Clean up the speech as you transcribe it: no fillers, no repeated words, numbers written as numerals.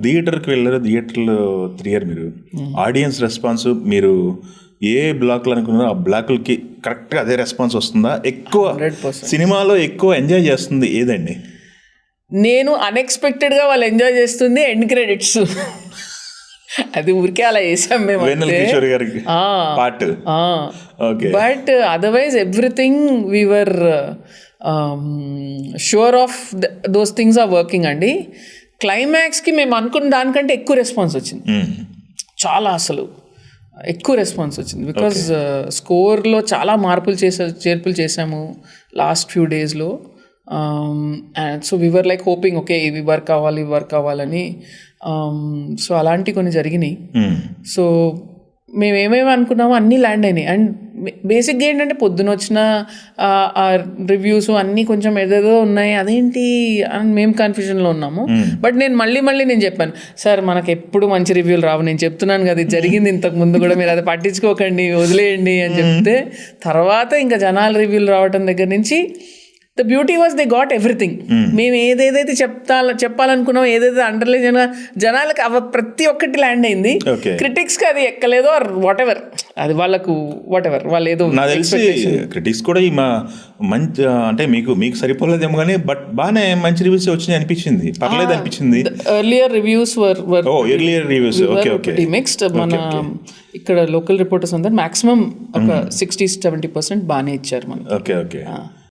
థియేటర్కి వెళ్ళారు, థియేటర్లో తిరిగారు మీరు, ఆడియన్స్ రెస్పాన్స్ మీరు ఏ బ్లాక్లు అనుకున్నారో ఆ బ్లాక్లకి కరెక్ట్గా అదే రెస్పాన్స్ వస్తుందా? ఎక్కువ 100%. సినిమాలో ఎక్కువ ఎంజాయ్ చేస్తుంది ఏదండి? నేను అన్ఎక్స్పెక్టెడ్గా వాళ్ళు ఎంజాయ్ చేస్తుంది ఎండ్ క్రెడిట్స్. అది ఊరికే అలా వేసాం మేము, వెన్నెల కిషోర్ గారికి part. Okay. But otherwise everything we are sure of those things are working అండి. క్లైమాక్స్కి మేము అనుకున్న దానికంటే ఎక్కువ రెస్పాన్స్ వచ్చింది, చాలా అసలు ఎక్కువ రెస్పాన్స్ వచ్చింది. బికాజ్ స్కోర్లో చాలా చేర్పులు చేసాము లాస్ట్ ఫ్యూ డేస్లో. And so we are like hoping okay ఇవి వర్క్ అవ్వాలని. సో అలాంటివి కొన్ని జరిగినాయి. సో మేము ఏమేమి అనుకున్నామో అన్నీ ల్యాండ్ అయినాయి. అండ్ బేసిక్గా ఏంటంటే పొద్దున వచ్చిన రివ్యూస్ అన్నీ కొంచెం ఏదేదో ఉన్నాయి, అదేంటి అని మేము కన్ఫ్యూజన్లో ఉన్నాము. బట్ నేను మళ్ళీ చెప్పాను, సార్ మనకు ఎప్పుడు మంచి రివ్యూలు రావు, నేను చెప్తున్నాను కదా ఇది జరిగింది ఇంతకు ముందు కూడా, మీరు అది పట్టించుకోకండి వదిలేయండి అని చెప్తే, తర్వాత ఇంకా జనాల రివ్యూలు రావటం దగ్గర నుంచి the beauty was they got everything. మేము ఏదేదైతే చెప్పాలనుకున్నాం, ఏదైతే అండర్లైన్ జనాలకు ప్రతి ఒక్కటి ల్యాండ్ అయింది. క్రిటిక్స్కి అది ఎక్కలేదో ఆర్ వాట్ ఎవర్, అది వాళ్ళకు వాట్ ఎవర్ వాళ్ళు ఏదో. నాకు తెలిసి క్రిటిక్స్ కూడా ఈ మంచి అంటే మీకు సరిపోలేదేమో కానీ బట్ బాగానే మంచి రివ్యూస్ వచ్చినాయి అనిపించింది, పర్లేదు అనిపించింది. Earlier reviews mixed. మన ఇక్కడ లోకల్ రిపోర్టర్స్ అందరు మాక్సిమం ఒక 60-70% బాగానే ఇచ్చారు మనకి. Okay okay.